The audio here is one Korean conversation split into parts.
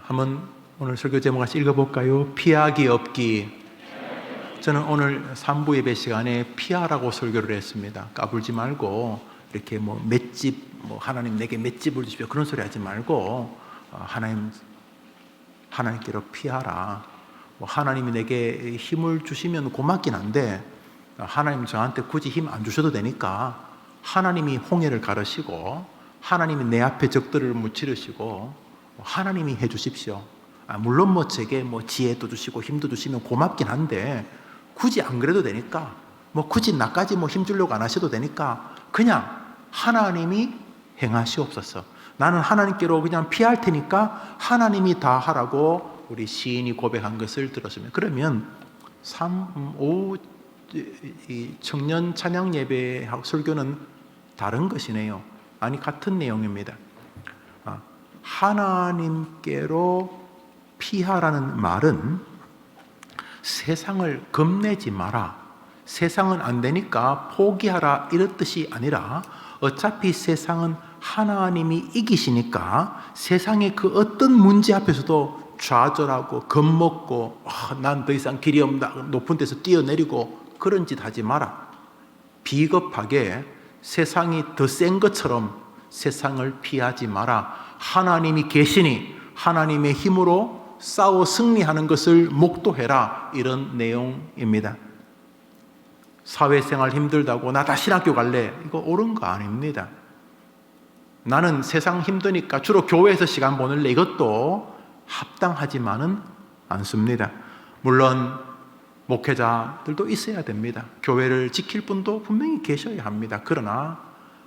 한번 오늘 설교 제목 같이 읽어볼까요? 피하기 없기. 저는 오늘 3부 예배 시간에 피하라고 설교를 했습니다. 까불지 말고 이렇게 맷집, 하나님 내게 맷집을 주십시오 그런 소리 하지 말고 하나님께로 피하라. 하나님이 내게 힘을 주시면 고맙긴 한데 하나님 저한테 굳이 힘 안 주셔도 되니까 하나님이 홍해를 가르시고 하나님이 내 앞에 적들을 무찌르시고 하나님이 해 주십시오. 물론 제게 지혜도 주시고 힘도 주시면 고맙긴 한데 굳이 안 그래도 되니까 굳이 나까지 힘 주려고 안 하셔도 되니까 그냥 하나님이 행하시옵소서. 나는 하나님께로 그냥 피할 테니까 하나님이 다 하라고 우리 시인이 고백한 것을 들었으면, 그러면 5 청년 찬양 예배하고 설교는 다른 것이네요. 아니, 같은 내용입니다. 하나님께로 피하라는 말은 세상을 겁내지 마라, 세상은 안 되니까 포기하라 이런 뜻이 아니라 어차피 세상은 하나님이 이기시니까 세상의 그 어떤 문제 앞에서도 좌절하고 겁먹고 난 더 이상 길이 없다 높은 데서 뛰어내리고 그런 짓 하지 마라. 비겁하게 세상이 더 센 것처럼 세상을 피하지 마라. 하나님이 계시니 하나님의 힘으로 싸워 승리하는 것을 목도해라, 이런 내용입니다. 사회생활 힘들다고 나 다 신학교 갈래, 이거 옳은 거 아닙니다. 나는 세상 힘드니까 주로 교회에서 시간 보낼래, 이것도 합당하지만은 않습니다. 물론 목회자들도 있어야 됩니다. 교회를 지킬 분도 분명히 계셔야 합니다. 그러나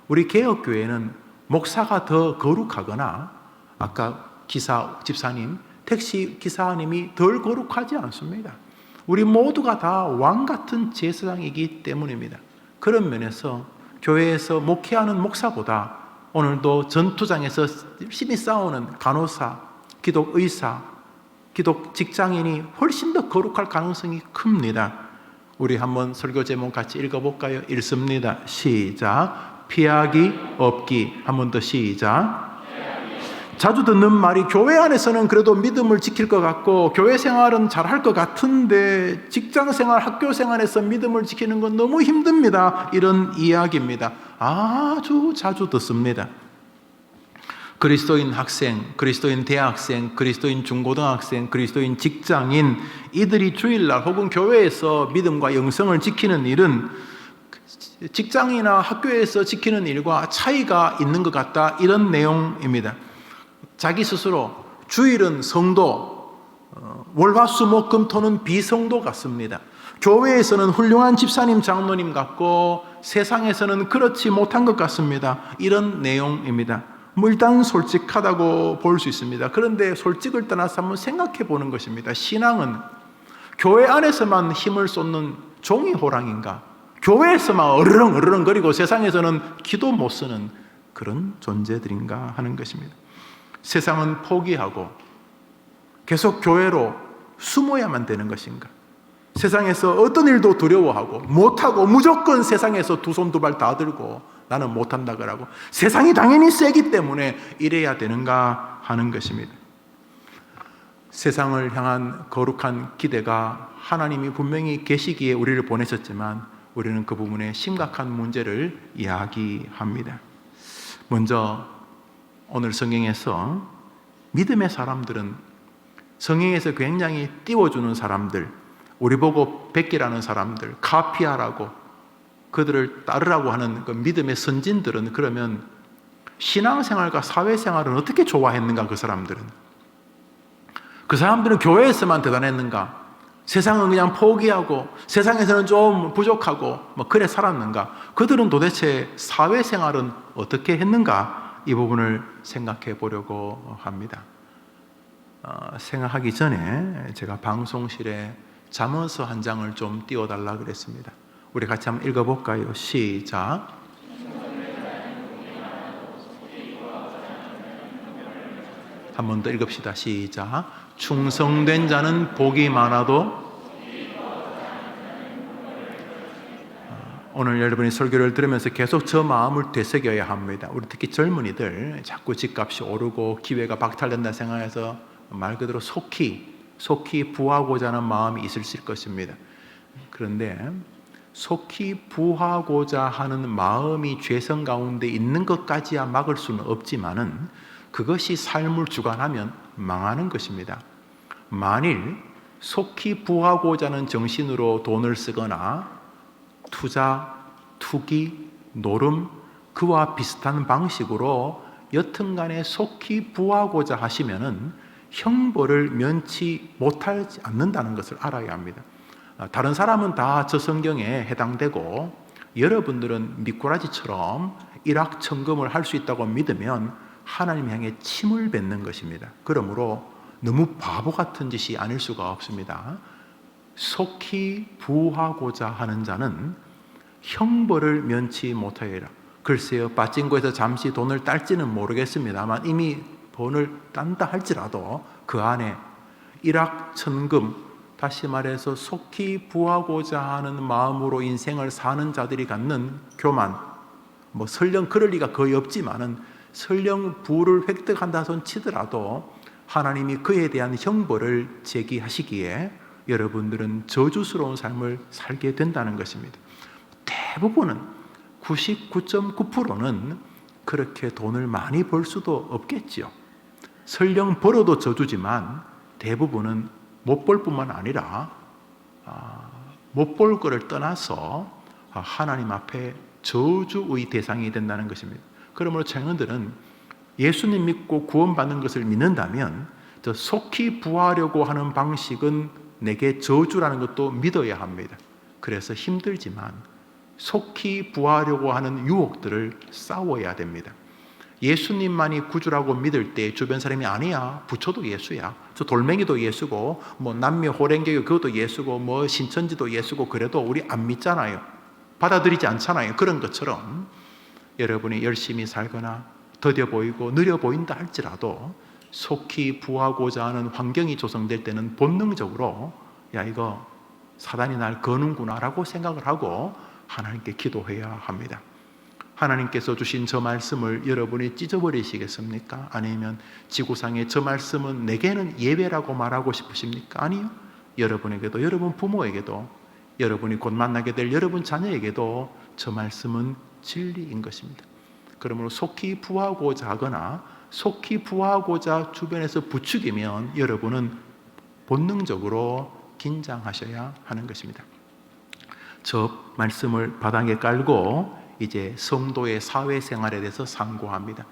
우리 개혁교회는 목사가 더 거룩하거나 아까 집사님, 택시 기사님이 덜 거룩하지 않습니다. 우리 모두가 다 왕같은 제사장이기 때문입니다. 그런 면에서 교회에서 목회하는 목사보다 오늘도 전투장에서 열심히 싸우는 간호사, 기독 의사, 기독 직장인이 훨씬 더 거룩할 가능성이 큽니다. 우리 한번 설교 제목 같이 읽어볼까요? 읽습니다. 시작. 피하기 없기. 한 번 더 시작. 자주 듣는 말이 교회 안에서는 그래도 믿음을 지킬 것 같고 교회 생활은 잘할 것 같은데 직장 생활, 학교 생활에서 믿음을 지키는 건 너무 힘듭니다, 이런 이야기입니다. 아주 자주 듣습니다. 그리스도인 학생, 그리스도인 대학생, 그리스도인 중고등학생, 그리스도인 직장인, 이들이 주일날 혹은 교회에서 믿음과 영성을 지키는 일은 직장이나 학교에서 지키는 일과 차이가 있는 것 같다, 이런 내용입니다. 자기 스스로 주일은 성도, 월화수목금토는 비성도 같습니다. 교회에서는 훌륭한 집사님 장로님 같고 세상에서는 그렇지 못한 것 같습니다, 이런 내용입니다. 일단 솔직하다고 볼 수 있습니다. 그런데 솔직을 떠나서 한번 생각해 보는 것입니다. 신앙은 교회 안에서만 힘을 쏟는 종이 호랑인가, 교회에서만 어르렁어르렁거리고 세상에서는 기도 못 쓰는 그런 존재들인가 하는 것입니다. 세상은 포기하고 계속 교회로 숨어야만 되는 것인가? 세상에서 어떤 일도 두려워하고 못하고 무조건 세상에서 두 손 두 발 다 들고 나는 못한다 그러고 세상이 당연히 세기 때문에 이래야 되는가 하는 것입니다. 세상을 향한 거룩한 기대가 하나님이 분명히 계시기에 우리를 보내셨지만 우리는 그 부분에 심각한 문제를 이야기합니다. 먼저 오늘 성경에서 믿음의 사람들은 성경에서 굉장히 띄워주는 사람들, 우리 보고 베끼라는 사람들, 카피하라고 그들을 따르라고 하는 그 믿음의 선진들은 그러면 신앙생활과 사회생활은 어떻게 좋아했는가? 그 사람들은 교회에서만 대단했는가? 세상은 그냥 포기하고 세상에서는 좀 부족하고 그래 살았는가? 그들은 도대체 사회생활은 어떻게 했는가? 이 부분을 생각해 보려고 합니다. 생각하기 전에 제가 방송실에 잠언서 한 장을 좀 띄워달라 그랬습니다. 우리 같이 한번 읽어볼까요? 시작. 한 번 더 읽읍시다. 시작. 충성된 자는 복이 많아도 오늘 여러분이 설교를 들으면서 계속 저 마음을 되새겨야 합니다. 우리 특히 젊은이들 자꾸 집값이 오르고 기회가 박탈된다 생각해서 말 그대로 속히 부하고자 하는 마음이 있을 것입니다. 그런데 속히 부하고자 하는 마음이 죄성 가운데 있는 것까지야 막을 수는 없지만은 그것이 삶을 주관하면 망하는 것입니다. 만일 속히 부하고자 하는 정신으로 돈을 쓰거나 투자, 투기, 노름, 그와 비슷한 방식으로 여튼간에 속히 부하고자 하시면은 형벌을 면치 못하지 않는다는 것을 알아야 합니다. 다른 사람은 다 저 성경에 해당되고 여러분들은 미꾸라지처럼 일확천금을 할 수 있다고 믿으면 하나님 향해 침을 뱉는 것입니다. 그러므로 너무 바보 같은 짓이 아닐 수가 없습니다. 속히 부하고자 하는 자는 형벌을 면치 못하리라. 글쎄요, 빠찡코에서 잠시 돈을 딸지는 모르겠습니다만 이미 돈을 딴다 할지라도 그 안에 일확천금, 다시 말해서 속히 부하고자 하는 마음으로 인생을 사는 자들이 갖는 교만, 설령 그럴 리가 거의 없지만은 설령 부를 획득한다 손 치더라도 하나님이 그에 대한 형벌을 제기하시기에 여러분들은 저주스러운 삶을 살게 된다는 것입니다. 대부분은 99.9%는 그렇게 돈을 많이 벌 수도 없겠지요. 설령 벌어도 저주지만 대부분은 못 벌 뿐만 아니라 못 벌 거를 떠나서 하나님 앞에 저주의 대상이 된다는 것입니다. 그러므로 청년들은 예수님 믿고 구원받는 것을 믿는다면 저 속히 부하려고 하는 방식은 내게 저주라는 것도 믿어야 합니다. 그래서 힘들지만 속히 부하려고 하는 유혹들을 싸워야 됩니다. 예수님만이 구주라고 믿을 때 주변 사람이 아니야, 부처도 예수야, 저 돌멩이도 예수고 남미 호랭개교 그것도 예수고 신천지도 예수고 그래도 우리 안 믿잖아요. 받아들이지 않잖아요. 그런 것처럼 여러분이 열심히 살거나 더뎌 보이고 느려 보인다 할지라도 속히 부하고자 하는 환경이 조성될 때는 본능적으로 야, 이거 사단이 날 거는구나 라고 생각을 하고 하나님께 기도해야 합니다. 하나님께서 주신 저 말씀을 여러분이 찢어버리시겠습니까? 아니면 지구상의 저 말씀은 내게는 예배라고 말하고 싶으십니까? 아니요. 여러분에게도, 여러분 부모에게도, 여러분이 곧 만나게 될 여러분 자녀에게도 저 말씀은 진리인 것입니다. 그러므로 속히 부하고자 하거나 속히 부하고자 주변에서 부추기면 여러분은 본능적으로 긴장하셔야 하는 것입니다. 저 말씀을 바닥에 깔고 이제 성도의 사회생활에 대해서 상고합니다.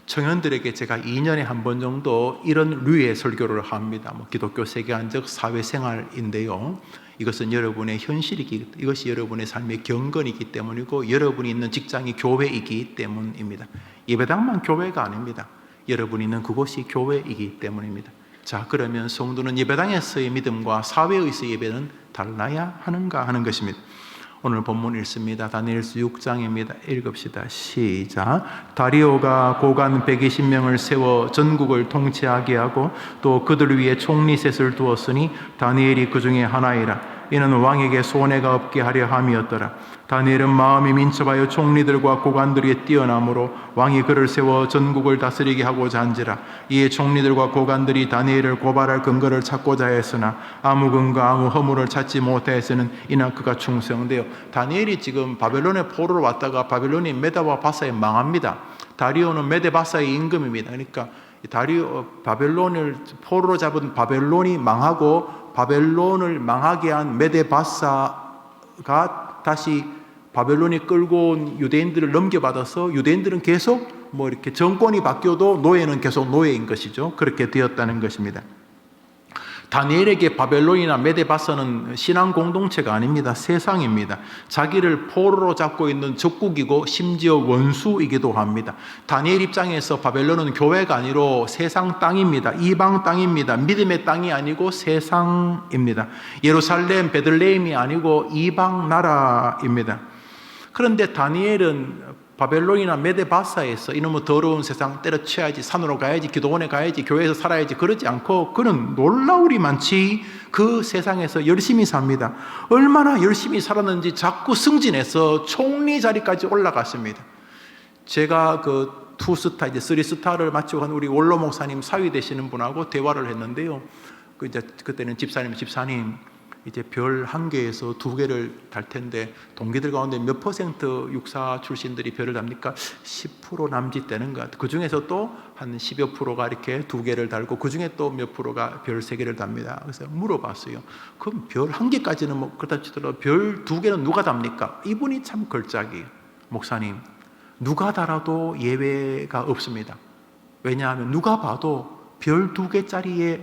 청년들에게 제가 2년에 한 번 정도 이런 류의 설교를 합니다. 기독교 세계관적 사회생활인데요. 이것은 여러분의 현실이기, 이것이 여러분의 삶의 경건이기 때문이고 여러분이 있는 직장이 교회이기 때문입니다. 예배당만 교회가 아닙니다. 여러분이 있는 그곳이 교회이기 때문입니다. 자, 그러면 성도는 예배당에서의 믿음과 사회에서의 예배는 달라야 하는가 하는 것입니다. 오늘 본문 읽습니다. 다니엘서 6장입니다. 읽읍시다. 시작. 다리오가 고관 120명을 세워 전국을 통치하게 하고 또 그들 위에 총리셋을 두었으니 다니엘이 그 중에 하나이라. 이는 왕에게 손해가 없게 하려 함이었더라. 다니엘은 마음이 민첩하여 총리들과 고관들이 뛰어나므로 왕이 그를 세워 전국을 다스리게 하고자 한지라. 이에 총리들과 고관들이 다니엘을 고발할 근거를 찾고자 했으나 아무 근거 아무 허물을 찾지 못하였으는 이나 그가 충성되어. 다니엘이 지금 바벨론의 포로로 왔다가 바벨론이 메다와 바사에 망합니다. 다리오는 메데바사의 임금입니다. 그러니까 바벨론을 포로로 잡은 바벨론이 망하고 바벨론을 망하게 한 메데바사가 다시 바벨론이 끌고 온 유대인들을 넘겨받아서 유대인들은 계속 이렇게 정권이 바뀌어도 노예는 계속 노예인 것이죠. 그렇게 되었다는 것입니다. 다니엘에게 바벨론이나 메데바사는 신앙 공동체가 아닙니다. 세상입니다. 자기를 포로로 잡고 있는 적국이고 심지어 원수이기도 합니다. 다니엘 입장에서 바벨론은 교회가 아니로 세상 땅입니다. 이방 땅입니다. 믿음의 땅이 아니고 세상입니다. 예루살렘, 베들레헴이 아니고 이방 나라입니다. 그런데 다니엘은 바벨론이나 메데바사에서 이놈의 더러운 세상 때려쳐야지, 산으로 가야지, 기도원에 가야지, 교회에서 살아야지 그러지 않고 그는 놀라우리만치 그 세상에서 열심히 삽니다. 얼마나 열심히 살았는지 자꾸 승진해서 총리 자리까지 올라갔습니다. 제가 2스타, 이제 3스타를 마치고 한 우리 원로 목사님 사위 되시는 분하고 대화를 했는데요. 그때는 집사님, 이제 별 1개에서 2개를 달 텐데 동기들 가운데 몇 퍼센트 육사 출신들이 별을 답니까? 10% 남짓 되는 것 같아요. 그 중에서 또 한 10여 프로가 이렇게 2개를 달고 그 중에 또 몇 프로가 별 3개를 답니다. 그래서 물어봤어요. 그럼 별 1개까지는 뭐 그렇다 치더라도 별 2개는 누가 답니까? 이분이 참 걸작이에요. 목사님, 누가 달아도 예외가 없습니다. 왜냐하면 누가 봐도 별 2개짜리의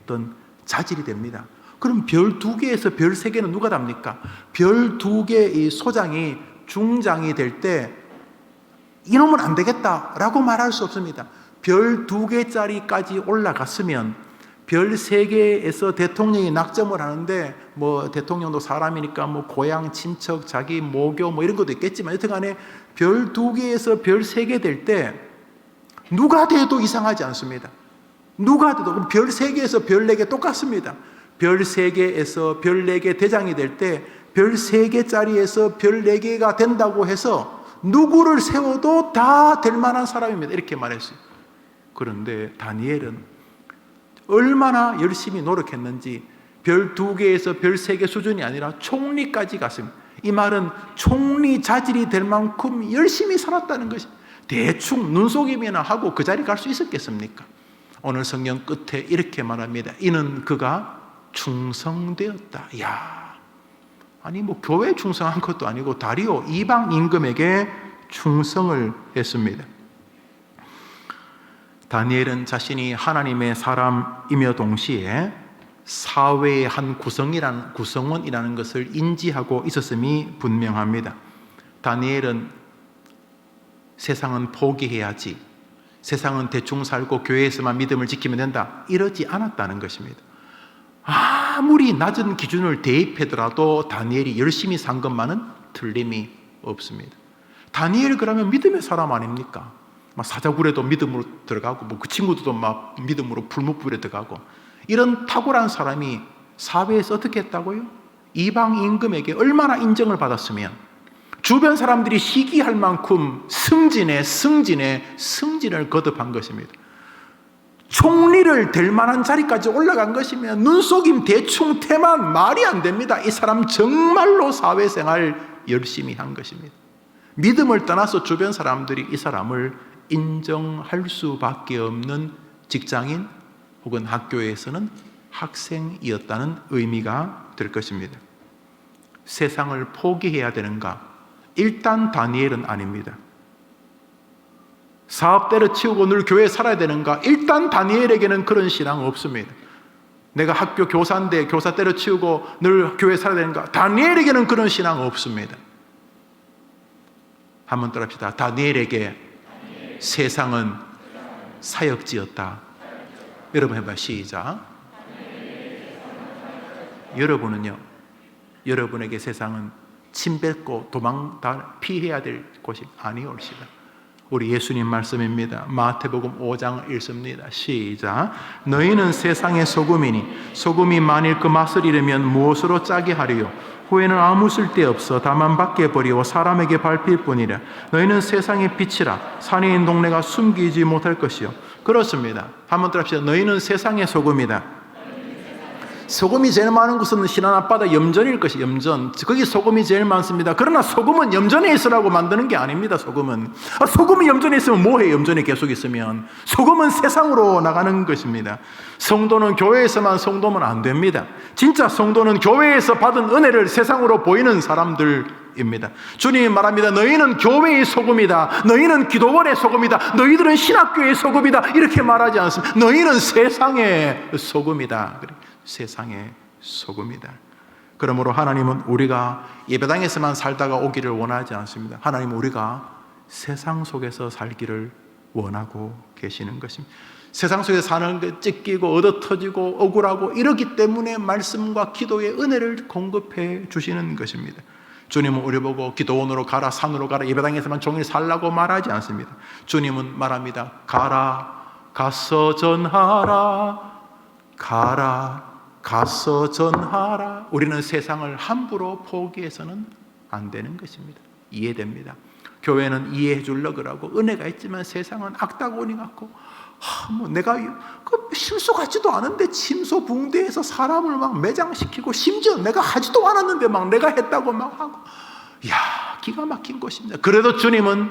어떤 자질이 됩니다. 그럼 별 2개에서 별 3개는 누가 답니까? 별 2개의 소장이 중장이 될 때 이놈은 안 되겠다라고 말할 수 없습니다. 별 2개짜리까지 올라갔으면 별 3개에서 대통령이 낙점을 하는데 뭐 대통령도 사람이니까 뭐 고향, 친척, 자기 모교 뭐 이런 것도 있겠지만 여튼간에 별 2개에서 별 3개 될 때 누가 돼도 이상하지 않습니다. 누가 돼도 별 3개에서 별 4개 똑같습니다. 별 3개에서 별 4개 대장이 될 때 별 3개짜리에서 별 4개가 된다고 해서 누구를 세워도 다 될 만한 사람입니다. 이렇게 말했어요. 그런데 다니엘은 얼마나 열심히 노력했는지 별 2개에서 별 3개 수준이 아니라 총리까지 갔습니다. 이 말은 총리 자질이 될 만큼 열심히 살았다는 것이 대충 눈속임이나 하고 그 자리 갈 수 있었겠습니까? 오늘 성경 끝에 이렇게 말합니다. 이는 그가 충성되었다. 아니 뭐 교회에 충성한 것도 아니고 다리오 이방 임금에게 충성을 했습니다. 다니엘은 자신이 하나님의 사람이며 동시에 사회의 한 구성원이라는 것을 인지하고 있었음이 분명합니다. 다니엘은 세상은 포기해야지, 세상은 대충 살고 교회에서만 믿음을 지키면 된다, 이러지 않았다는 것입니다. 아무리 낮은 기준을 대입하더라도 다니엘이 열심히 산 것만은 틀림이 없습니다. 다니엘 그러면 믿음의 사람 아닙니까? 막 사자굴에도 믿음으로 들어가고 뭐 그 친구들도 막 믿음으로 불못불에 들어가고 이런 탁월한 사람이 사회에서 어떻게 했다고요? 이방 임금에게 얼마나 인정을 받았으면 주변 사람들이 시기할 만큼 승진을 거듭한 것입니다. 총리를 될 만한 자리까지 올라간 것이면 눈속임 대충 태만 말이 안 됩니다. 이 사람 정말로 사회생활 열심히 한 것입니다. 믿음을 떠나서 주변 사람들이 이 사람을 인정할 수밖에 없는 직장인 혹은 학교에서는 학생이었다는 의미가 될 것입니다. 세상을 포기해야 되는가? 일단 다니엘은 아닙니다. 사업 때려치우고 늘 교회에 살아야 되는가? 일단 다니엘에게는 그런 신앙 없습니다. 내가 학교 교사인데 교사 때려치우고 늘 교회에 살아야 되는가? 다니엘에게는 그런 신앙 없습니다. 한번 따라합시다. 다니엘에게 세상은 사역지였다. 여러분 해봐요. 시작. 여러분은요, 여러분에게 세상은 침 뱉고 피해야 될 곳이 아니올시다. 우리 예수님 말씀입니다. 마태복음 5장 읽습니다. 시작. 너희는 세상의 소금이니 소금이 만일 그 맛을 잃으면 무엇으로 짜게 하리요? 후에는 아무 쓸데없어 다만 밖에 버리고 사람에게 밟힐 뿐이라. 너희는 세상의 빛이라. 산에 있는 동네가 숨기지 못할 것이요. 그렇습니다. 한번 더 합시다. 너희는 세상의 소금이다. 소금이 제일 많은 곳은 신안 앞바다 염전일 것이 염전. 거기 소금이 제일 많습니다. 그러나 소금은 염전에 있으라고 만드는 게 아닙니다. 소금이 염전에 있으면 뭐해? 염전에 계속 있으면 소금은 세상으로 나가는 것입니다. 성도는 교회에서만 성도면 안 됩니다. 진짜 성도는 교회에서 받은 은혜를 세상으로 보이는 사람들입니다. 주님이 말합니다. 너희는 교회의 소금이다. 너희는 기도원의 소금이다. 너희들은 신학교의 소금이다. 이렇게 말하지 않습니다. 너희는 세상의 소금이다. 세상의 소금이다. 그러므로 하나님은 우리가 예배당에서만 살다가 오기를 원하지 않습니다. 하나님은 우리가 세상 속에서 살기를 원하고 계시는 것입니다. 세상 속에서 사는 게 찢기고 얻어터지고 억울하고 이러기 때문에 말씀과 기도의 은혜를 공급해 주시는 것입니다. 주님은 우리 보고 기도원으로 가라, 산으로 가라, 예배당에서만 종일 살라고 말하지 않습니다. 주님은 말합니다. 가서 전하라. 가서 전하라. 우리는 세상을 함부로 포기해서는 안 되는 것입니다. 이해됩니다. 교회는 이해해 주려고 그러고 은혜가 있지만 세상은 악다구니 같고 내가 실수 같지도 않은데 침소 붕대에서 사람을 막 매장시키고 심지어 내가 하지도 않았는데 막 내가 했다고 막 하고 기가 막힌 것입니다. 그래도 주님은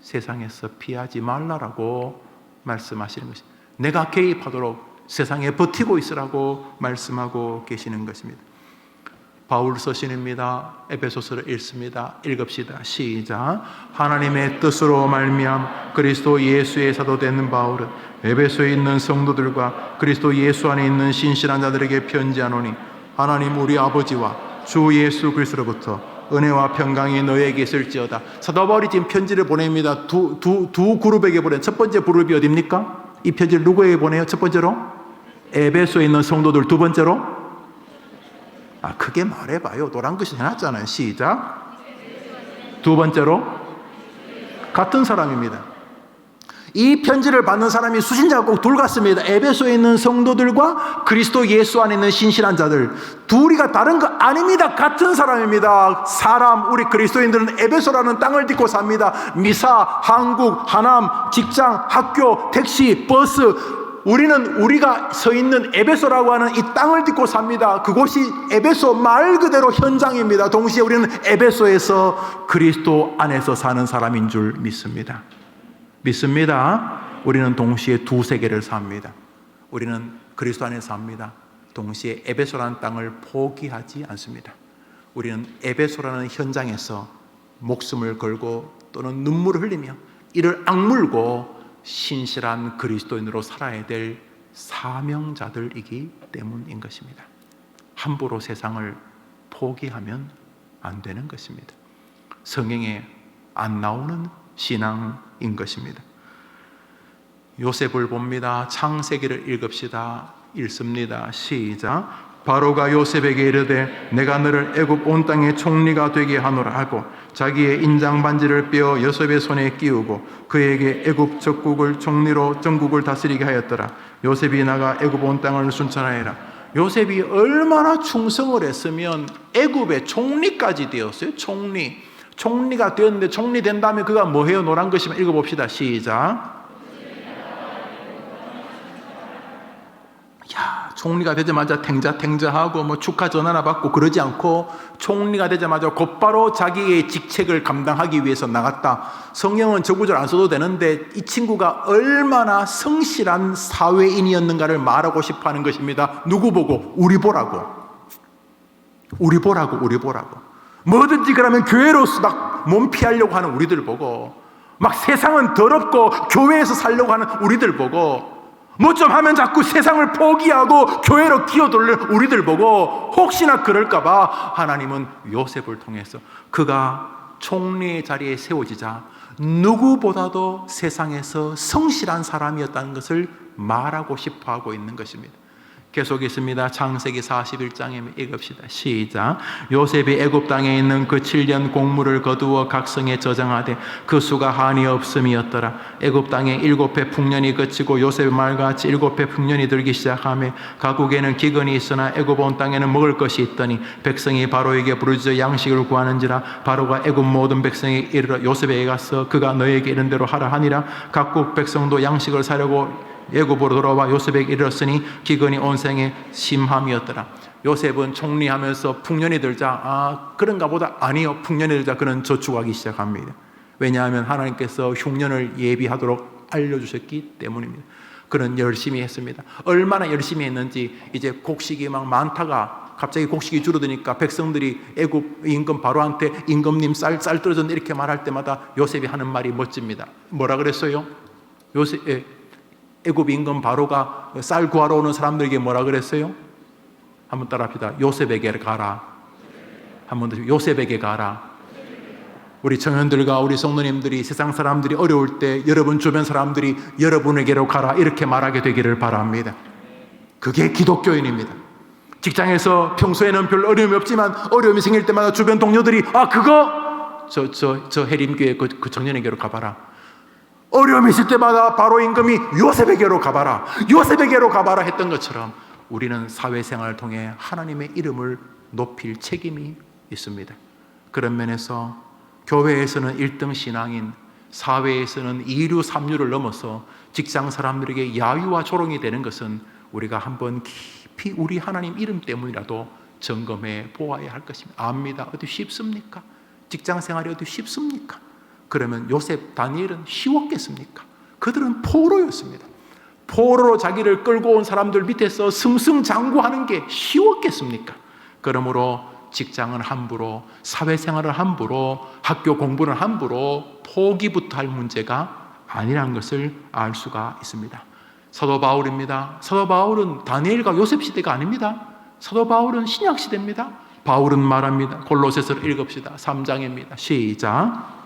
세상에서 피하지 말라라고 말씀하시는 것입니다. 내가 개입하도록 세상에 버티고 있으라고 말씀하고 계시는 것입니다. 바울 서신입니다. 에베소서를 읽습니다. 읽읍시다. 시작. 하나님의 뜻으로 말미암아 그리스도 예수의 사도 된 바울은 에베소에 있는 성도들과 그리스도 예수 안에 있는 신실한 자들에게 편지하노니 하나님 우리 아버지와 주 예수 그리스도로부터 은혜와 평강이 너에게 있을지어다. 사도 바울이 지금 편지를 보냅니다. 두 그룹에게 보낸 첫 번째 그룹이 어디입니까? 이 편지를 누구에게 보내요? 첫 번째로 에베소에 있는 성도들, 두 번째로 크게 말해봐요. 노란 글씨 해놨잖아요. 시작. 두 번째로 같은 사람입니다. 이 편지를 받는 사람이 수신자가 꼭 둘 같습니다. 에베소에 있는 성도들과 그리스도 예수 안에 있는 신실한 자들, 둘이가 다른 거 아닙니다. 같은 사람입니다. 우리 그리스도인들은 에베소라는 땅을 딛고 삽니다. 미사, 한국, 하남, 직장, 학교, 택시, 버스, 우리가 서 있는 에베소라고 하는 이 땅을 딛고 삽니다. 그곳이 에베소 말 그대로 현장입니다. 동시에 우리는 에베소에서 그리스도 안에서 사는 사람인 줄 믿습니다. 우리는 동시에 두 세계를 삽니다. 우리는 그리스도 안에 삽니다. 동시에 에베소라는 땅을 포기하지 않습니다. 우리는 에베소라는 현장에서 목숨을 걸고 또는 눈물을 흘리며 이를 악물고 신실한 그리스도인으로 살아야 될 사명자들이기 때문인 것입니다. 함부로 세상을 포기하면 안 되는 것입니다. 성경에 안 나오는 신앙인 것입니다. 요셉을 봅니다. 창세기를 읽읍시다. 읽습니다. 시작. 바로가 요셉에게 이르되 내가 너를 애굽 온 땅의 총리가 되게 하노라 하고 자기의 인장 반지를 빼어 요셉의 손에 끼우고 그에게 애굽 적국을 총리로 전국을 다스리게 하였더라. 요셉이 나가 애굽 온 땅을 순찰하여라. 요셉이 얼마나 충성을 했으면 애굽의 총리까지 되었어요. 총리가 되었는데 총리 된 다음에 그가 뭐 해요? 노란 글씨만 읽어봅시다. 시작. 총리가 되자마자 탱자하고 축하 전화나 받고 그러지 않고 총리가 되자마자 곧바로 자기의 직책을 감당하기 위해서 나갔다. 성경은 저 구절 안 써도 되는데 이 친구가 얼마나 성실한 사회인이었는가를 말하고 싶어 하는 것입니다. 누구 보고? 우리 보라고. 뭐든지 그러면 교회로서 막 몸 피하려고 하는 우리들 보고, 막 세상은 더럽고 교회에서 살려고 하는 우리들 보고, 뭐 좀 하면 자꾸 세상을 포기하고 교회로 기어들는 우리들 보고, 혹시나 그럴까봐 하나님은 요셉을 통해서 그가 총리의 자리에 세워지자 누구보다도 세상에서 성실한 사람이었다는 것을 말하고 싶어 하고 있는 것입니다. 계속 있습니다. 창세기 41장에 읽읍시다. 시작. 요셉이 애굽 땅에 있는 그 7년 곡물을 거두어 각성에 저장하되 그 수가 한이 없음이었더라. 애굽 땅에 7해 풍년이 그치고 요셉의 말과 같이 7해 풍년이 들기 시작하며 각국에는 기근이 있으나 애굽 온 땅에는 먹을 것이 있더니 백성이 바로에게 부르짖어 양식을 구하는지라. 바로가 애굽 모든 백성에게 이르러 요셉에게 가서 그가 너에게 이른 대로 하라 하니라. 각국 백성도 양식을 사려고 애굽으로 돌아와 요셉에게 이르렀으니 기근이 온 생에 심함이었더라. 요셉은 총리하면서 풍년이 들자 그런가 보다. 아니요, 풍년이 들자 그는 저축하기 시작합니다. 왜냐하면 하나님께서 흉년을 예비하도록 알려주셨기 때문입니다. 그는 열심히 했습니다. 얼마나 열심히 했는지 이제 곡식이 막 많다가 갑자기 곡식이 줄어드니까 백성들이 애굽 임금 바로한테 임금님 쌀 떨어졌는데 이렇게 말할 때마다 요셉이 하는 말이 멋집니다. 뭐라 그랬어요? 애굽 임금 바로가 쌀 구하러 오는 사람들에게 뭐라 그랬어요? 한번 따라합시다. 요셉에게 가라. 한번 더. 요셉에게 가라. 우리 청년들과 우리 성도님들이 세상 사람들이 어려울 때 여러분 주변 사람들이 여러분에게로 가라 이렇게 말하게 되기를 바랍니다. 그게 기독교인입니다. 직장에서 평소에는 별 어려움이 없지만 어려움이 생길 때마다 주변 동료들이 그거 저 해림교회 그 청년에게로 가봐라. 어려움이 있을 때마다 바로 임금이 요셉에게로 가봐라 했던 것처럼 우리는 사회생활을 통해 하나님의 이름을 높일 책임이 있습니다. 그런 면에서 교회에서는 1등 신앙인, 사회에서는 2류, 3류를 넘어서 직장 사람들에게 야유와 조롱이 되는 것은 우리가 한번 깊이 우리 하나님 이름 때문이라도 점검해 보아야 할 것입니다. 압니다. 어디 쉽습니까? 직장 생활이 어디 쉽습니까? 그러면 요셉, 다니엘은 쉬웠겠습니까? 그들은 포로였습니다. 포로로 자기를 끌고 온 사람들 밑에서 승승장구하는 게 쉬웠겠습니까? 그러므로 직장은 함부로, 사회생활을 함부로, 학교 공부는 함부로 포기부터 할 문제가 아니라는 것을 알 수가 있습니다. 사도 바울입니다. 사도 바울은 다니엘과 요셉 시대가 아닙니다. 사도 바울은 신약 시대입니다. 바울은 말합니다. 골로새서를 읽읍시다. 3장입니다. 시작.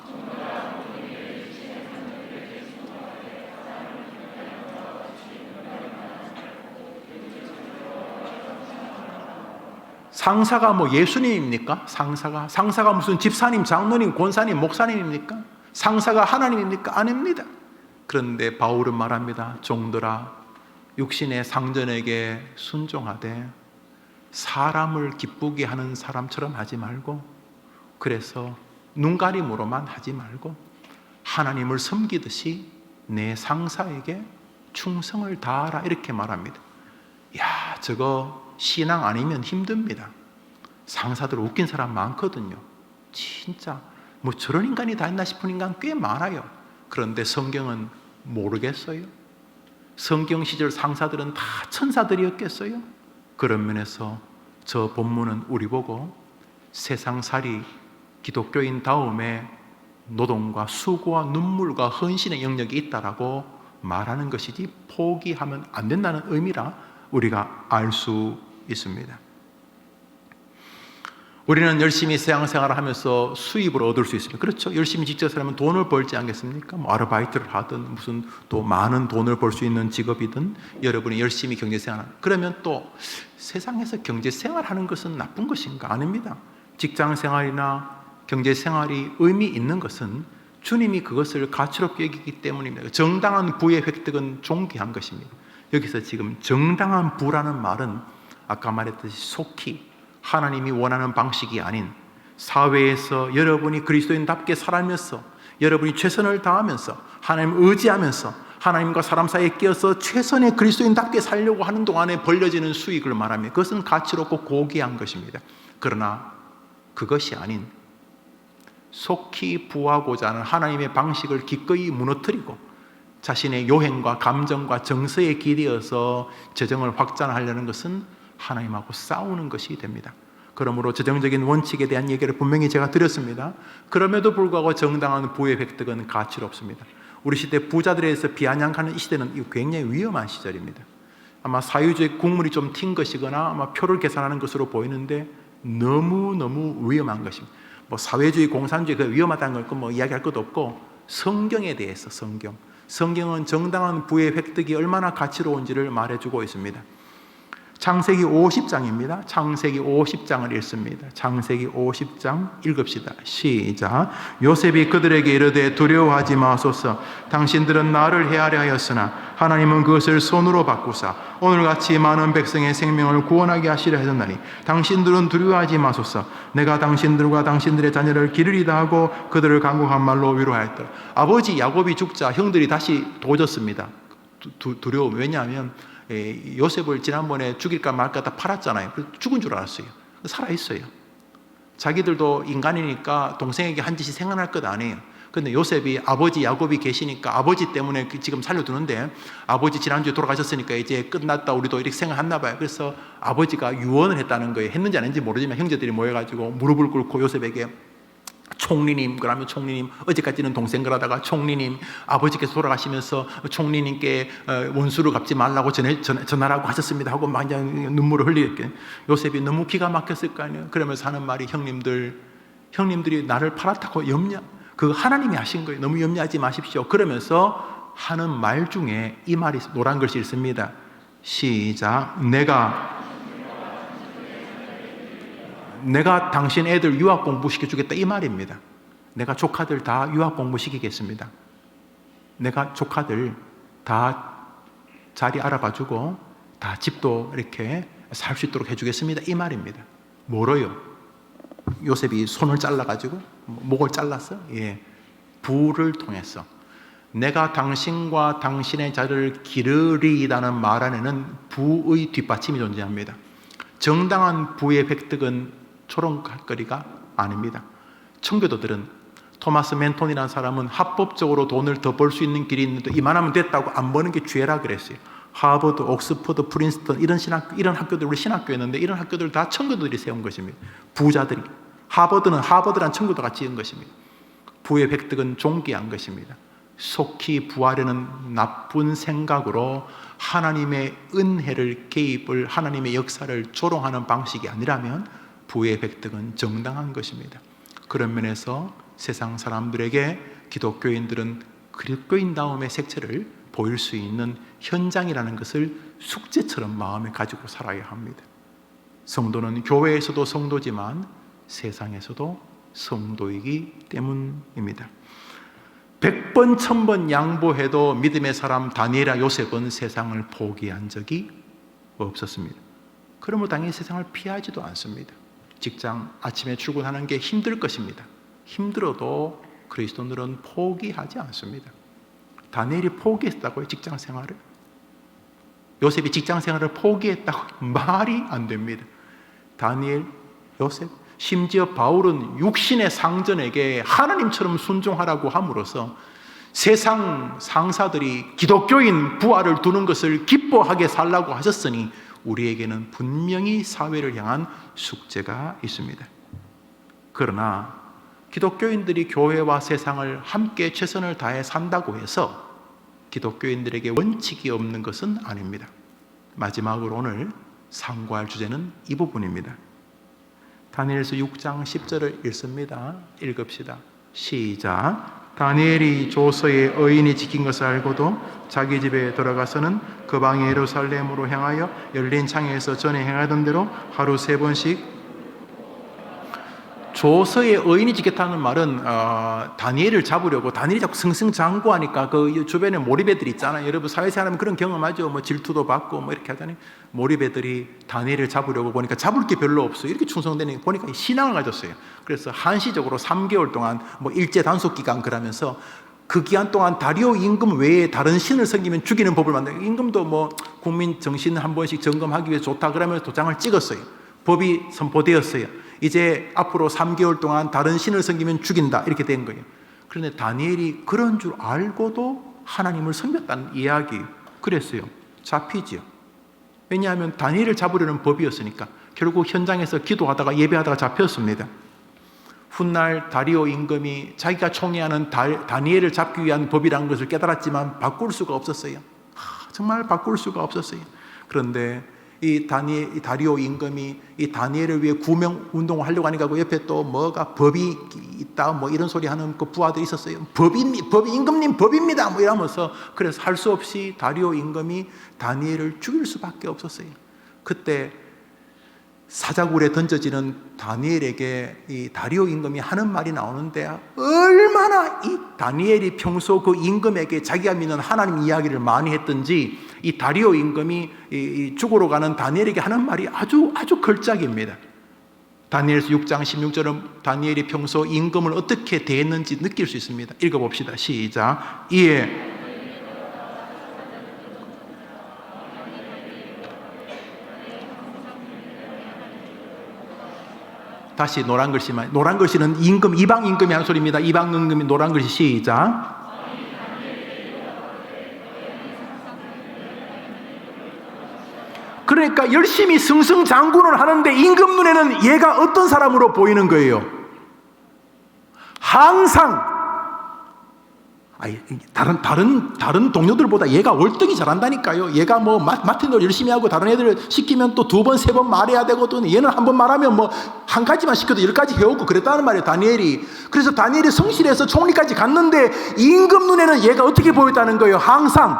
상사가 뭐 예수님입니까? 상사가 무슨 집사님, 장로님, 권사님, 목사님입니까? 상사가 하나님입니까? 아닙니다. 그런데 바울은 말합니다. 종들아, 육신의 상전에게 순종하되 사람을 기쁘게 하는 사람처럼 하지 말고, 그래서 눈가림으로만 하지 말고 하나님을 섬기듯이 내 상사에게 충성을 다하라, 이렇게 말합니다. 야, 저거 신앙 아니면 힘듭니다. 상사들 웃긴 사람 많거든요. 진짜 뭐 저런 인간이 다 있나 싶은 인간 꽤 많아요. 그런데 성경은 모르겠어요? 성경 시절 상사들은 다 천사들이었겠어요? 그런 면에서 저 본문은 우리 보고 세상살이 기독교인 다음에 노동과 수고와 눈물과 헌신의 영역이 있다라고 말하는 것이지 포기하면 안 된다는 의미라 우리가 알 수 있습니다. 우리는 열심히 세상생활을 하면서 수입을 얻을 수 있습니다. 그렇죠? 열심히 직장을 하면 돈을 벌지 않겠습니까? 뭐 아르바이트를 하든 무슨 또 많은 돈을 벌 수 있는 직업이든 여러분이 열심히 경제생활을, 그러면 또 세상에서 경제생활하는 것은 나쁜 것인가? 아닙니다. 직장생활이나 경제생활이 의미 있는 것은 주님이 그것을 가치롭게 여기기 때문입니다. 정당한 부의 획득은 존귀한 것입니다. 여기서 지금 정당한 부라는 말은 아까 말했듯이 속히 하나님이 원하는 방식이 아닌 사회에서 여러분이 그리스도인답게 살아면서 여러분이 최선을 다하면서 하나님을 의지하면서 하나님과 사람 사이에 끼어서 최선의 그리스도인답게 살려고 하는 동안에 벌려지는 수익을 말합니다. 그것은 가치롭고 고귀한 것입니다. 그러나 그것이 아닌 속히 부하고자 하는 하나님의 방식을 기꺼이 무너뜨리고 자신의 요행과 감정과 정서에 기대어서 재정을 확장하려는 것은 하나님하고 싸우는 것이 됩니다. 그러므로 재정적인 원칙에 대한 얘기를 분명히 제가 드렸습니다. 그럼에도 불구하고 정당한 부의 획득은 가치롭습니다. 우리 시대 부자들에서 비아냥하는 이 시대는 굉장히 위험한 시절입니다. 아마 사유주의 국물이 좀 튄 것이거나 아마 표를 계산하는 것으로 보이는데 너무너무 위험한 것입니다. 뭐 사회주의, 공산주의 그 위험하다는 걸 뭐 이야기할 것도 없고 성경에 대해서 성경은 정당한 부의 획득이 얼마나 가치로운지를 말해주고 있습니다. 창세기 50장입니다. 창세기 50장을 읽습니다. 창세기 50장 읽읍시다. 시작. 요셉이 그들에게 이르되 두려워하지 마소서. 당신들은 나를 해하려 하였으나 하나님은 그것을 손으로 바꾸사 오늘같이 많은 백성의 생명을 구원하게 하시려 하셨나니 당신들은 두려워하지 마소서. 내가 당신들과 당신들의 자녀를 기르리다 하고 그들을 강곡한 말로 위로하였더라. 아버지 야곱이 죽자 형들이 다시 도졌습니다. 두려움. 왜냐하면 요셉을 지난번에 죽일까 말까 다 팔았잖아요. 죽은 줄 알았어요. 살아있어요. 자기들도 인간이니까 동생에게 한 짓이 생각날 것 아니에요. 그런데 요셉이 아버지 야곱이 계시니까 아버지 때문에 지금 살려두는데 아버지 지난주에 돌아가셨으니까 이제 끝났다 우리도 이렇게 생각했나 봐요. 그래서 아버지가 유언을 했다는 거예요. 했는지 안 했는지 모르지만 형제들이 모여가지고 무릎을 꿇고 요셉에게 총리님, 그러면 총리님, 어제까지는 동생 그러다가 총리님, 아버지께서 돌아가시면서 총리님께 원수를 갚지 말라고 전하라고 하셨습니다 하고 막 눈물을 흘리게. 요셉이 너무 기가 막혔을 거 아니에요. 그러면서 하는 말이 형님들이 나를 팔았다고 그 하나님이 하신 거예요. 너무 염려하지 마십시오. 그러면서 하는 말 중에 이 말이 노란 글씨 있습니다. 시작. 내가 당신 애들 유학 공부시켜주겠다 이 말입니다. 내가 조카들 다 유학 공부시키겠습니다. 내가 조카들 다 자리 알아봐주고 다 집도 이렇게 살 수 있도록 해주겠습니다 이 말입니다. 뭐로요? 요셉이 손을 잘라가지고 목을 잘랐어. 예, 부를 통해서 내가 당신과 당신의 자를 기르리이다는 말 안에는 부의 뒷받침이 존재합니다. 정당한 부의 획득은 초롱거리가 아닙니다. 청교도들은, 토마스 맨톤이라는 사람은 합법적으로 돈을 더 벌 수 있는 길이 있는데 이만하면 됐다고 안 버는 게 죄라 그랬어요. 하버드, 옥스퍼드, 프린스턴 이런 학교들, 우리 신학교였는데 이런 학교들 다 청교도들이 세운 것입니다. 부자들이. 하버드는 하버드란 청교도가 지은 것입니다. 부의 획득은 종기한 것입니다. 속히 부하려는 나쁜 생각으로 하나님의 은혜를 개입을, 하나님의 역사를 조롱하는 방식이 아니라면 부의 획득은 정당한 것입니다. 그런 면에서 세상 사람들에게 기독교인들은 그리스도인다움의 색채를 보일 수 있는 현장이라는 것을 숙제처럼 마음에 가지고 살아야 합니다. 성도는 교회에서도 성도지만 세상에서도 성도이기 때문입니다. 100번 1000번 양보해도 믿음의 사람 다니엘과 요셉은 세상을 포기한 적이 없었습니다. 그러므로 당연히 세상을 피하지도 않습니다. 직장 아침에 출근하는 게 힘들 것입니다. 힘들어도 그리스도인들은 포기하지 않습니다. 다니엘이 포기했다고요? 직장 생활을? 요셉이 직장 생활을 포기했다고? 말이 안 됩니다. 다니엘, 요셉, 심지어 바울은 육신의 상전에게 하나님처럼 순종하라고 함으로써 세상 상사들이 기독교인 부하를 두는 것을 기뻐하게 살라고 하셨으니 우리에게는 분명히 사회를 향한 숙제가 있습니다. 그러나 기독교인들이 교회와 세상을 함께 최선을 다해 산다고 해서 기독교인들에게 원칙이 없는 것은 아닙니다. 마지막으로 오늘 상고할 주제는 이 부분입니다. 다니엘서 6장 10절을 읽습니다. 읽읍시다. 시작. 다니엘이 조서의 의인이 지킨 것을 알고도 자기 집에 돌아가서는 그 방에 예루살렘으로 향하여 열린 창에서 전에 행하던 대로 하루 3번씩. 조서의 의인이 지켰다는 말은 다니엘을 잡으려고, 다니엘이 자꾸 승승장구하니까 그 주변에 몰입애들 있잖아요. 여러분 사회생활하면 그런 경험하죠. 뭐 질투도 받고 뭐 이렇게 하더니 몰입애들이 다니엘을 잡으려고 보니까 잡을 게 별로 없어요. 이렇게 충성되니 보니까 신앙을 가졌어요. 그래서 한시적으로 3개월 동안 뭐 일제 단속 기간 그러면서 그 기간 동안 다리오 임금 외에 다른 신을 섬기면 죽이는 법을 만들고, 임금도 뭐 국민 정신 한 번씩 점검하기 위해 좋다 그러면서 도장을 찍었어요. 법이 선포되었어요. 이제 앞으로 3개월 동안 다른 신을 섬기면 죽인다 이렇게 된 거예요. 그런데 다니엘이 그런 줄 알고도 하나님을 섬겼다는 이야기 그랬어요. 잡히죠. 왜냐하면 다니엘을 잡으려는 법이었으니까. 결국 현장에서 기도하다가 예배하다가 잡혔습니다. 훗날 다리오 임금이 자기가 총애하는 다니엘을 잡기 위한 법이라는 것을 깨달았지만 바꿀 수가 없었어요. 정말 바꿀 수가 없었어요. 그런데 이 다리오 임금이 이 다니엘을 위해 구명 운동을 하려고 하니까 그 옆에 또 뭐가 법이 있다 뭐 이런 소리 하는 그 부하들이 있었어요. 법이 임금님 법입니다 뭐 이러면서. 그래서 할 수 없이 다리오 임금이 다니엘을 죽일 수밖에 없었어요. 그때 사자굴에 던져지는 다니엘에게 이 다리오 임금이 하는 말이 나오는데, 얼마나 이 다니엘이 평소 그 임금에게 자기가 믿는 하나님 이야기를 많이 했던지 이 다리오 임금이 이 죽으러 가는 다니엘에게 하는 말이 아주 걸작입니다. 다니엘서 6장 16절은 다니엘이 평소 임금을 어떻게 대했는지 느낄 수 있습니다. 읽어봅시다. 시작. 이에 다시 노란 글씨만, 노란 글씨는 임금, 이방 임금이 하는 소리입니다. 이방 임금이 노란 글씨 시작. 그러니까 열심히 승승장구를 하는데 임금 눈에는 얘가 어떤 사람으로 보이는 거예요? 항상 다른 동료들보다 얘가 월등히 잘한다니까요. 얘가 뭐 맡은 일 열심히 하고 다른 애들 시키면 또 2번, 3번 말해야 되거든. 얘는 한 번 말하면 뭐 한 가지만 시켜도 10가지 해오고 그랬다는 말이에요, 다니엘이. 그래서 다니엘이 성실해서 총리까지 갔는데 임금 눈에는 얘가 어떻게 보였다는 거예요? 항상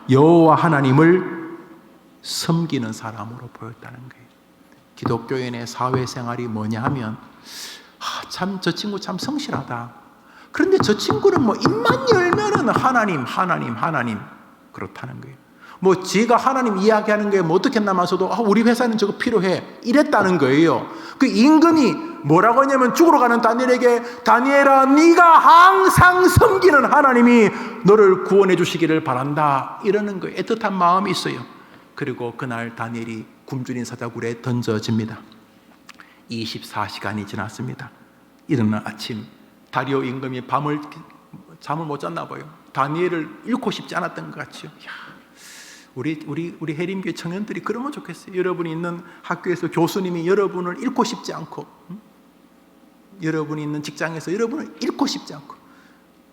여호와 하나님을 섬기는 사람으로 보였다는 거예요. 기독교인의 사회생활이 뭐냐 하면 참 저 친구 참 성실하다. 그런데 저 친구는 뭐 입만 열면은 하나님 그렇다는 거예요. 뭐 지가 하나님 이야기하는 게 뭐 어떻게 남아서도 우리 회사는 저거 필요해 이랬다는 거예요. 그 임금이 뭐라고 하냐면 죽으러 가는 다니엘에게 다니엘아 네가 항상 섬기는 하나님이 너를 구원해 주시기를 바란다 이러는 거예요. 애틋한 마음이 있어요. 그리고 그날 다니엘이 굶주린 사자굴에 던져집니다. 24시간이 지났습니다. 이른 아침 다리오 임금이 잠을 못 잤나 봐요. 다니엘을 잃고 싶지 않았던 것 같죠. 우리 해림교회 청년들이 그러면 좋겠어요. 여러분이 있는 학교에서 교수님이 여러분을 잃고 싶지 않고, 여러분이 있는 직장에서 여러분을 잃고 싶지 않고,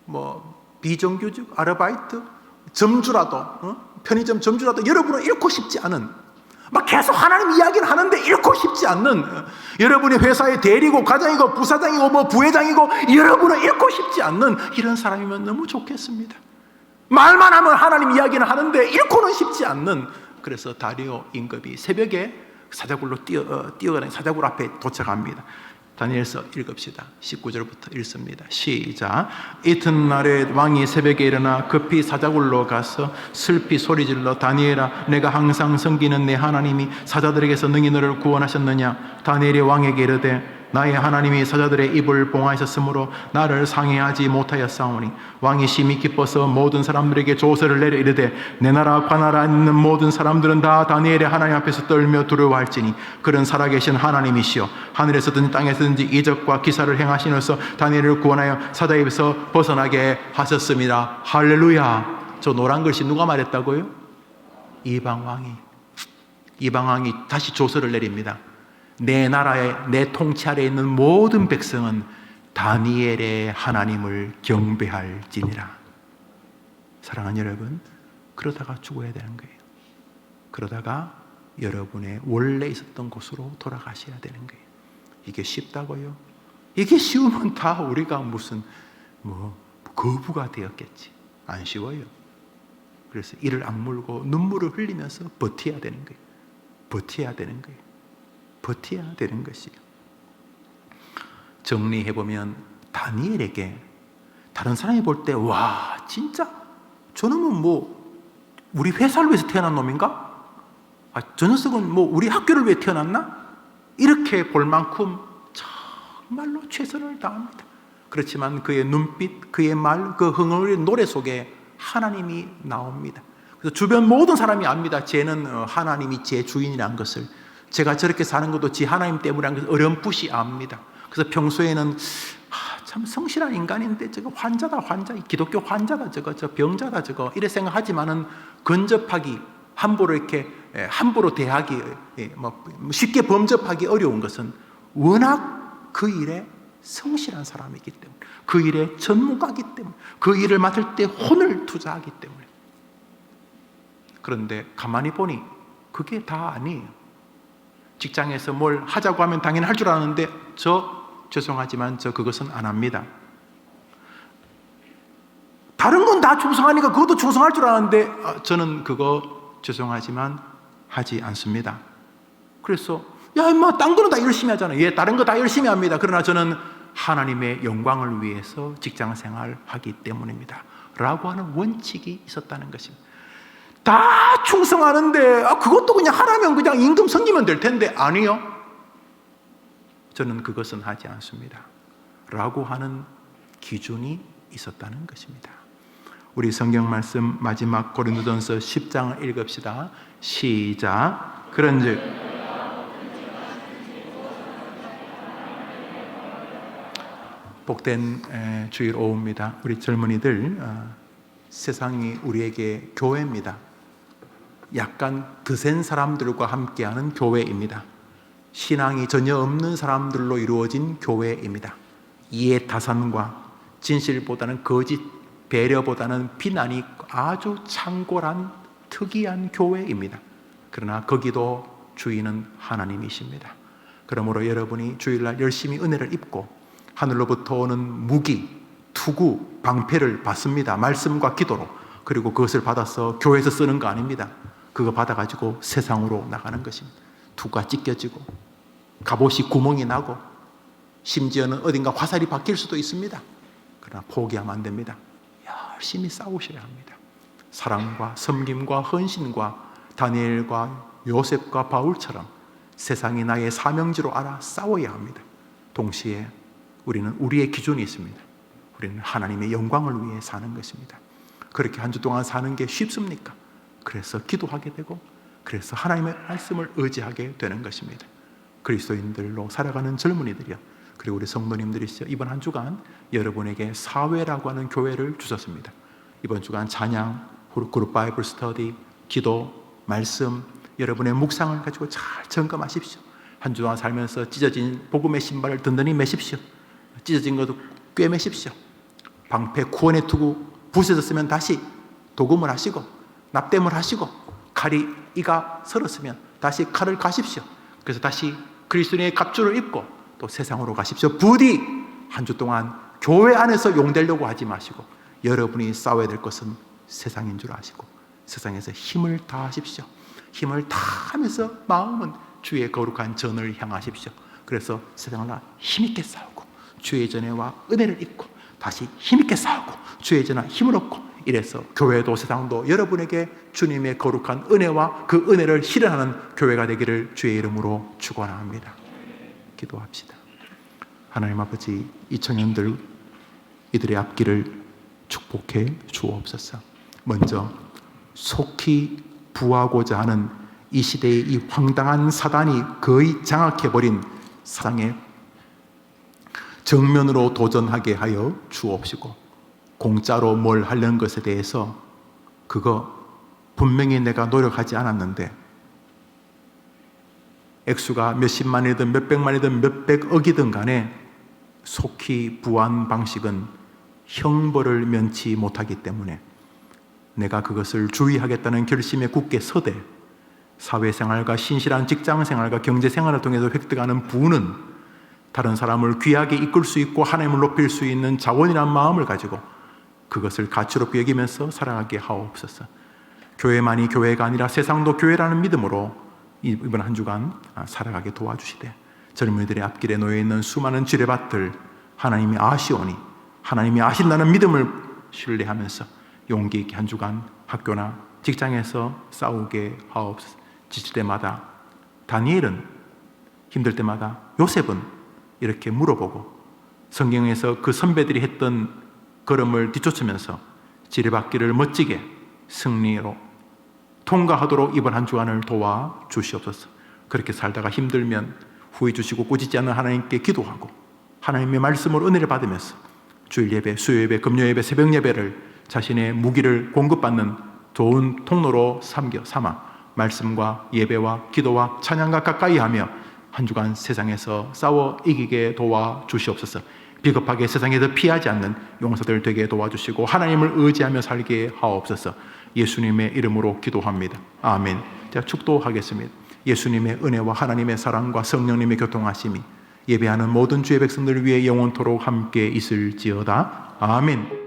뭐 비정규직, 아르바이트, 점주라도, 편의점 점주라도 여러분을 잃고 싶지 않은, 막 계속 하나님 이야기는 하는데 잃고 싶지 않는, 여러분이 회사의 대리고 과장이고 부사장이고 뭐 부회장이고 여러분을 잃고 싶지 않는 이런 사람이면 너무 좋겠습니다. 말만 하면 하나님 이야기는 하는데 잃고는 싶지 않는. 그래서 다리오 임금이 새벽에 사자굴로 뛰어가는 사자굴 앞에 도착합니다. 다니엘서 읽읍시다. 19절부터 읽습니다. 시작. 이튿날에 왕이 새벽에 일어나 급히 사자굴로 가서 슬피 소리질러 다니엘아 내가 항상 섬기는 내 하나님이 사자들에게서 능히 너를 구원하셨느냐. 다니엘이 왕에게 이르되 나의 하나님이 사자들의 입을 봉하셨으므로 나를 상해하지 못하였사오니 왕이 심히 기뻐서 모든 사람들에게 조서를 내려 이르되 내 나라 관하라 있는 모든 사람들은 다 다니엘의 하나님 앞에서 떨며 두려워할지니 그는 살아계신 하나님이시여 하늘에서든지 땅에서든지 이적과 기사를 행하시면서 다니엘을 구원하여 사자의 입에서 벗어나게 하셨습니다. 할렐루야. 저 노란 글씨 누가 말했다고요? 이방왕이 다시 조서를 내립니다. 내 나라에 내 통치 아래에 있는 모든 백성은 다니엘의 하나님을 경배할지니라. 사랑하는 여러분, 그러다가 죽어야 되는 거예요. 그러다가 여러분의 원래 있었던 곳으로 돌아가셔야 되는 거예요. 이게 쉽다고요? 이게 쉬우면 다 우리가 무슨 거부가 되었겠지. 안 쉬워요. 그래서 이를 악물고 눈물을 흘리면서 버텨야 되는 거예요. 버텨야 되는 거예요. 버텨야 되는 것이에요. 정리해보면 다니엘에게 다른 사람이 볼 때 와 진짜 저놈은 우리 회사를 위해서 태어난 놈인가? 저 녀석은 우리 학교를 위해 태어났나? 이렇게 볼 만큼 정말로 최선을 다합니다. 그렇지만 그의 눈빛, 그의 말, 그 흥얼거리는 노래 속에 하나님이 나옵니다. 그래서 주변 모든 사람이 압니다. 쟤는 하나님이 제 주인이라는 것을. 제가 저렇게 사는 것도 지 하나님 때문이라는 것을 어렴풋이 압니다. 그래서 평소에는 참 성실한 인간인데 저거 환자다 기독교 환자다 저 병자다 저거 이래 생각하지만은 근접하기 함부로 대하기 쉽게 범접하기 어려운 것은 워낙 그 일에 성실한 사람이기 때문에 그 일에 전문가이기 때문에 그 일을 맡을 때 혼을 투자하기 때문에. 그런데 가만히 보니 그게 다 아니에요. 직장에서 뭘 하자고 하면 당연히 할 줄 아는데 죄송하지만 그것은 안 합니다. 다른 건 다 충성하니까 그것도 충성할 줄 아는데 저는 그거 죄송하지만 하지 않습니다. 그래서 야 임마 딴 거는 다 열심히 하잖아요. 예, 다른 거 다 열심히 합니다. 그러나 저는 하나님의 영광을 위해서 직장생활 하기 때문입니다 라고 하는 원칙이 있었다는 것입니다. 다 충성하는데 그것도 그냥 하라면 그냥 임금 섬기면 될 텐데 아니요. 저는 그것은 하지 않습니다 라고 하는 기준이 있었다는 것입니다. 우리 성경 말씀 마지막 고린도전서 10장을 읽읍시다. 시작. 그런즉 복된 주일 오후입니다. 우리 젊은이들 세상이 우리에게 교회입니다. 약간 드센 사람들과 함께하는 교회입니다. 신앙이 전혀 없는 사람들로 이루어진 교회입니다. 이해타산과 진실보다는 거짓, 배려보다는 비난이 아주 창궐한 특이한 교회입니다. 그러나 거기도 주인은 하나님이십니다. 그러므로 여러분이 주일날 열심히 은혜를 입고 하늘로부터 오는 무기, 투구, 방패를 받습니다. 말씀과 기도로. 그리고 그것을 받아서 교회에서 쓰는 거 아닙니다. 그거 받아가지고 세상으로 나가는 것입니다. 투가 찢겨지고 갑옷이 구멍이 나고 심지어는 어딘가 화살이 박힐 수도 있습니다. 그러나 포기하면 안 됩니다. 열심히 싸우셔야 합니다. 사랑과 섬김과 헌신과 다니엘과 요셉과 바울처럼 세상이 나의 사명지로 알아 싸워야 합니다. 동시에 우리는 우리의 기준이 있습니다. 우리는 하나님의 영광을 위해 사는 것입니다. 그렇게 한 주 동안 사는 게 쉽습니까? 그래서 기도하게 되고, 그래서 하나님의 말씀을 의지하게 되는 것입니다. 그리스도인들로 살아가는 젊은이들이요, 그리고 우리 성도님들이시죠, 이번 한 주간 여러분에게 사회라고 하는 교회를 주셨습니다. 이번 주간 찬양, 그룹 바이블 스터디, 기도, 말씀, 여러분의 묵상을 가지고 잘 점검하십시오. 한 주 동안 살면서 찢어진 복음의 신발을 든든히 매십시오. 찢어진 것도 꿰매십시오. 방패 구원에 두고 부서졌으면 다시 도금을 하시고, 납땜을 하시고, 칼이 이가 설었으면 다시 칼을 가십시오. 그래서 다시 그리스도의 갑주를 입고 또 세상으로 가십시오. 부디 한 주 동안 교회 안에서 용되려고 하지 마시고, 여러분이 싸워야 될 것은 세상인 줄 아시고 세상에서 힘을 다하십시오. 힘을 다하면서 마음은 주의 거룩한 전을 향하십시오. 그래서 세상을 힘있게 싸우고 주의 전에와 은혜를 입고 다시 힘있게 싸우고 주의 전에 힘을 얻고, 이래서 교회도 세상도 여러분에게 주님의 거룩한 은혜와 그 은혜를 실현하는 교회가 되기를 주의 이름으로 축원합니다. 기도합시다. 하나님 아버지, 이 청년들 이들의 앞길을 축복해 주옵소서. 먼저 속히 부하고자 하는 이 시대의 이 황당한 사단이 거의 장악해버린 사상의 정면으로 도전하게 하여 주옵시고, 공짜로 뭘 하려는 것에 대해서 그거 분명히 내가 노력하지 않았는데 액수가 몇십만이든 몇백만이든 몇백억이든 간에 속히 부한 방식은 형벌을 면치 못하기 때문에 내가 그것을 주의하겠다는 결심에 굳게 서되, 사회생활과 신실한 직장생활과 경제생활을 통해서 획득하는 부는 다른 사람을 귀하게 이끌 수 있고 하나님을 높일 수 있는 자원이라는 마음을 가지고 그것을 가치롭게 여기면서 살아가게 하옵소서. 교회만이 교회가 아니라 세상도 교회라는 믿음으로 이번 한 주간 살아가게 도와주시되, 젊은이들의 앞길에 놓여있는 수많은 지뢰밭들 하나님이 아시오니 하나님이 아신다는 믿음을 신뢰하면서 용기 있게 한 주간 학교나 직장에서 싸우게 하옵소서. 지칠 때마다 다니엘은, 힘들 때마다 요셉은 이렇게 물어보고 성경에서 그 선배들이 했던 걸음을 뒤쫓으면서 지뢰받기를 멋지게 승리로 통과하도록 이번 한 주간을 도와주시옵소서. 그렇게 살다가 힘들면 후회 주시고 꾸짖지 않는 하나님께 기도하고 하나님의 말씀으로 은혜를 받으면서 주일 예배, 수요 예배, 금요 예배, 새벽 예배를 자신의 무기를 공급받는 좋은 통로로 삼아 말씀과 예배와 기도와 찬양과 가까이 하며 한 주간 세상에서 싸워 이기게 도와주시옵소서. 비겁하게 세상에서 피하지 않는 용사들 되게 도와주시고 하나님을 의지하며 살게 하옵소서. 예수님의 이름으로 기도합니다. 아멘. 제가 축도하겠습니다. 예수님의 은혜와 하나님의 사랑과 성령님의 교통하심이 예배하는 모든 주의 백성들 위해 영원토록 함께 있을지어다. 아멘.